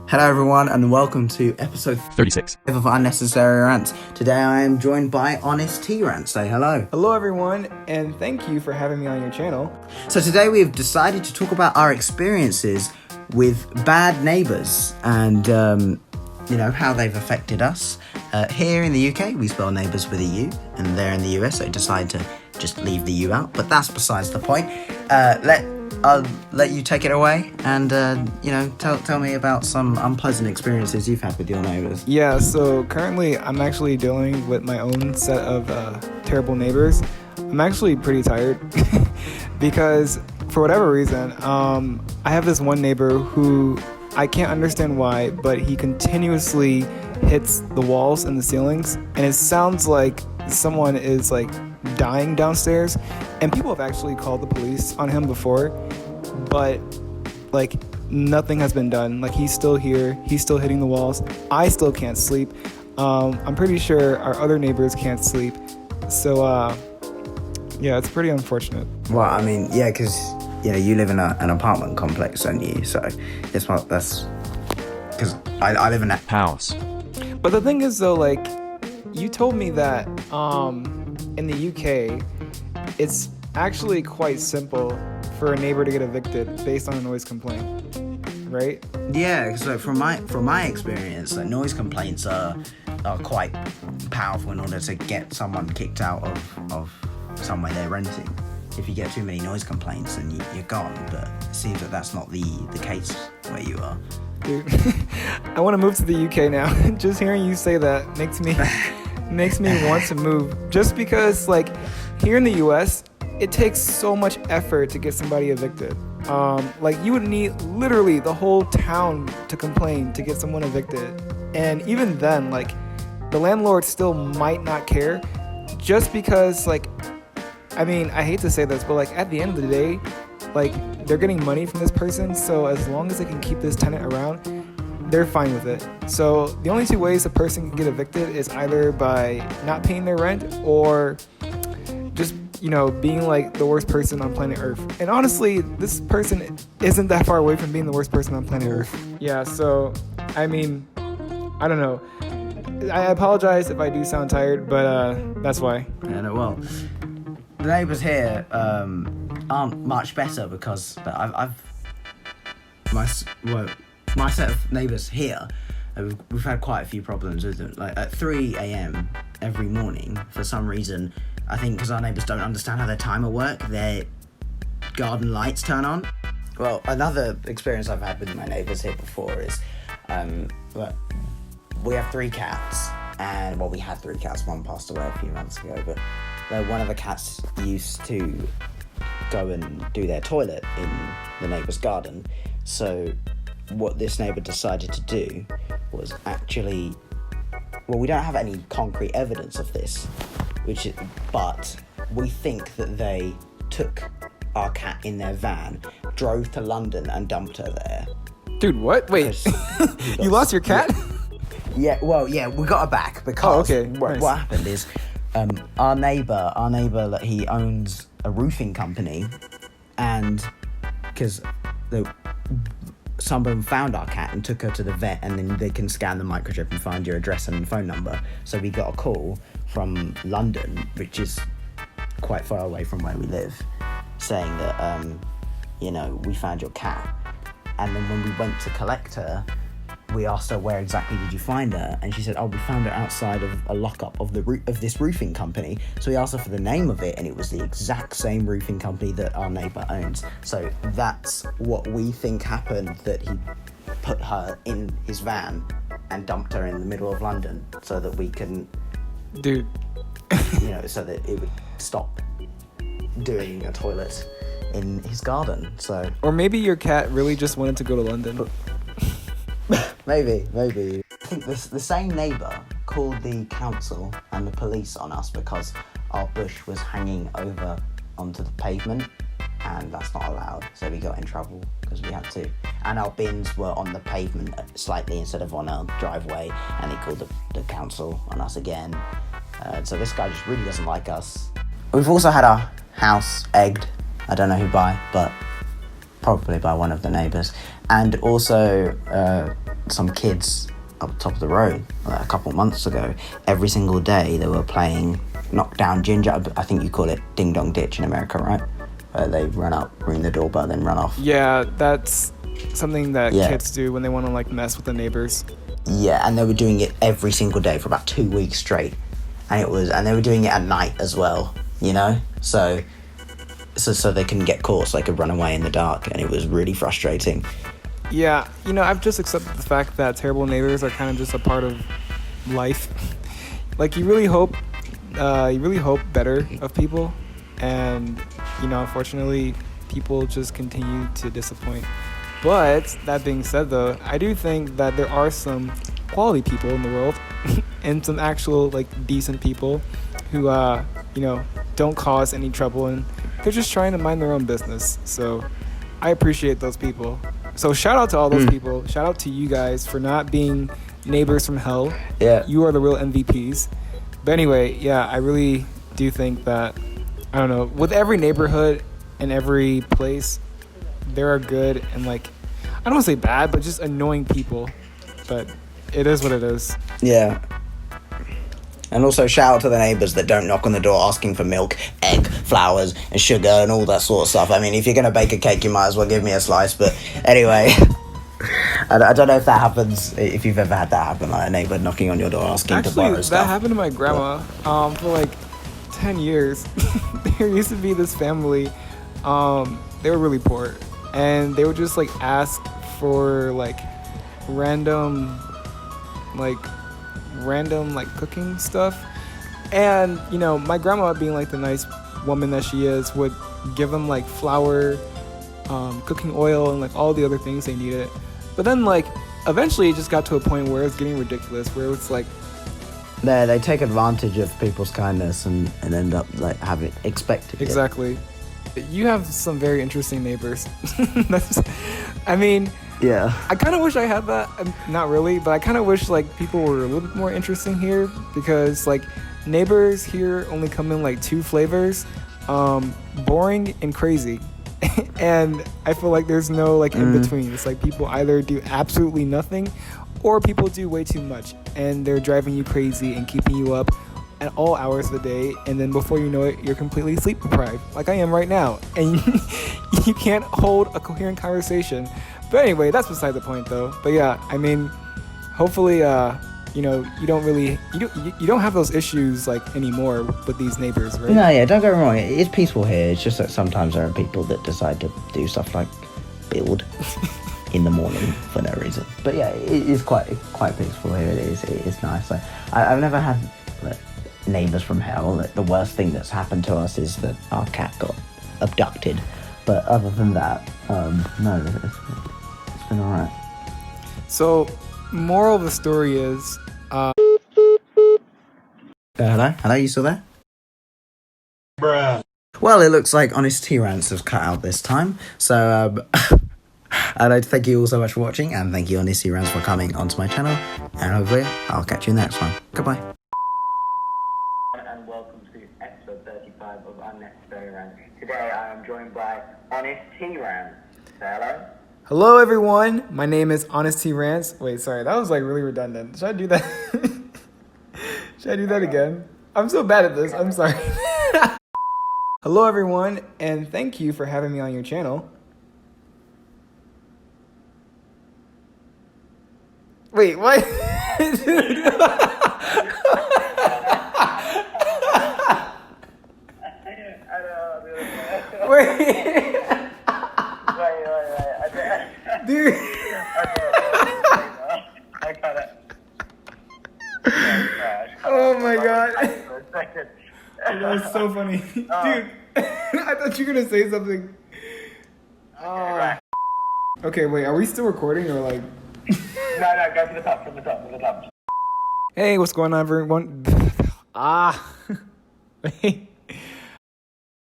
Hello everyone and welcome to episode 36 of Unnecessary Rants. Today I am joined by Honest T Rant. Say hello. Hello everyone, and thank you for having me on your channel. So today we've decided to talk about our experiences with bad neighbours and how they've affected us. Here in the UK we spell neighbours with a U, and there in the US they decide to just leave the U out, but that's besides the point. I'll let you take it away and, tell me about some unpleasant experiences you've had with your neighbours. Yeah, so currently I'm actually dealing with my own set of terrible neighbors. I'm actually pretty tired because for whatever reason, I have this one neighbor who I can't understand why, but he continuously hits the walls and the ceilings, and it sounds like someone is dying downstairs, and people have actually called the police on him before, but nothing has been done. He's still here, he's still hitting the walls. I still can't sleep. I'm pretty sure our other neighbors can't sleep, so yeah, it's pretty unfortunate. Well, I mean, yeah, because you live in an apartment complex, don't you? So that's because I live in a house. But the thing is though, you told me that in the UK, it's actually quite simple for a neighbor to get evicted based on a noise complaint, right? Yeah, so from my experience, noise complaints are quite powerful in order to get someone kicked out of somewhere they're renting. If you get too many noise complaints, then you're gone. But it seems that that's not the case where you are. Dude, I want to move to the UK now. Just hearing you say that makes me want to move. Just because, here in the US, it takes so much effort to get somebody evicted. You would need literally the whole town to complain to get someone evicted. And even then, the landlord still might not care, just because, I hate to say this, but at the end of the day, they're getting money from this person, so as long as they can keep this tenant around, they're fine with it. So the only two ways a person can get evicted is either by not paying their rent or just, being the worst person on planet Earth. And honestly, this person isn't that far away from being the worst person on planet Earth. Yeah, so, I don't know. I apologize if I do sound tired, but that's why. Yeah, no, well, the neighbours here aren't much better because my set of neighbours here, we've had quite a few problems with them. At 3 a.m. every morning, for some reason, I think because our neighbours don't understand how their timer works, their garden lights turn on. Well, another experience I've had with my neighbours here before is, we have 3 cats, and we had 3 cats. One passed away a few months ago, but one of the cats used to go and do their toilet in the neighbour's garden. So what this neighbour decided to do was actually, we don't have any concrete evidence of this, but we think that they took our cat in their van, drove to London and dumped her there. Dude, what? Wait, you lost your cat? Yeah, we got her back because Nice. What happened is our neighbour, he owns a roofing company, and because someone found our cat and took her to the vet, and then they can scan the microchip and find your address and phone number. So we got a call from London, which is quite far away from where we live, saying that we found your cat. And then when we went to collect her, we asked her, where exactly did you find her? And she said, we found her outside of a lockup of this roofing company. So we asked her for the name of it, and it was the exact same roofing company that our neighbour owns. So that's what we think happened, that he put her in his van and dumped her in the middle of London so that we can... Dude. so that it would stop doing a toilet in his garden. So... Or maybe your cat really just wanted to go to London. Maybe. I think the same neighbour called the council and the police on us because our bush was hanging over onto the pavement, and that's not allowed. So we got in trouble because we had to. And our bins were on the pavement slightly instead of on our driveway, and they called the council on us again. So this guy just really doesn't like us. We've also had our house egged. I don't know who by, but probably by one of the neighbours. And also some kids up top of the road a couple months ago. Every single day they were playing Knock Down Ginger. I think you call it Ding Dong Ditch in America, right? Where they run up, ring the doorbell, then run off. Yeah, that's something that kids do when they want to like mess with the neighbors. Yeah, and they were doing it every single day for about 2 weeks straight, and they were doing it at night as well. You know, so they couldn't get caught, so they could run away in the dark, and it was really frustrating. Yeah, you know, I've just accepted the fact that terrible neighbors are kind of just a part of life. Like, you really hope better of people, and, you know, unfortunately, people just continue to disappoint. But, that being said, though, I do think that there are some quality people in the world, and some actual, like, decent people who, you know, don't cause any trouble, and they're just trying to mind their own business. So, I appreciate those people. So, shout out to all those people. Shout out to you guys for not being neighbors from hell. Yeah. You are the real MVPs. But anyway, yeah, I really do think that, I don't know, with every neighborhood and every place, there are good and, like, I don't want to say bad, but just annoying people. But it is what it is. Yeah. And also shout out to the neighbours that don't knock on the door asking for milk, egg, flowers, and sugar and all that sort of stuff. I mean, if you're going to bake a cake, you might as well give me a slice. But anyway, I don't know if that happens, if you've ever had that happen, like a neighbour knocking on your door asking to borrow stuff. Actually, that happened to my grandma for like 10 years. There used to be this family, they were really poor. And they would just like ask for like random cooking stuff, and you know, my grandma, being like the nice woman that she is, would give them like flour, cooking oil, and like all the other things they needed. But then like eventually it just got to a point where it's getting ridiculous, where it's like they take advantage of people's kindness and end up like having expected exactly. You have some very interesting neighbors. I mean, yeah, I kind of wish I had that. Not really, but I kind of wish like people were a little bit more interesting here, because like neighbors here only come in like 2 flavors, boring and crazy. And I feel like there's no like in between. It's like people either do absolutely nothing, or people do way too much, and they're driving you crazy and keeping you up at all hours of the day, and then before you know it, you're completely sleep deprived, like I am right now, and you can't hold a coherent conversation. But anyway, that's beside the point, though. But yeah, I mean, hopefully, you know, you don't have those issues like anymore with these neighbors, right? No, yeah, don't get me wrong. It's peaceful here. It's just that sometimes there are people that decide to do stuff like build in the morning for no reason. But yeah, it is quite peaceful here. It's nice. Like, I've never had neighbours from hell. The worst thing that's happened to us is that our cat got abducted. But other than that, no, it's been alright. So, moral of the story is... Hello, you still there? Bruh. Well, it looks like Honest Tea Rants has cut out this time. So, I'd like to thank you all so much for watching, and thank you, Honest Tea Rants, for coming onto my channel. And hopefully, I'll catch you in the next one. Goodbye. And welcome to episode 35 of Unnecessary Rants. Today, I am joined by Honest Tea Rants. Say hello. Hello, everyone. My name is Honest Tea Rants. Wait, sorry, that was like really redundant. Should I do that? Should I do that again? I'm so bad at this. I'm sorry. Hello, everyone, and thank you for having me on your channel. Wait, what? Wait. Dude. I got it. Oh my god. That was so funny. Dude, I thought you were gonna say something. Okay, wait, are we still recording or like... No, go from the top. Hey, what's going on, everyone? Wait.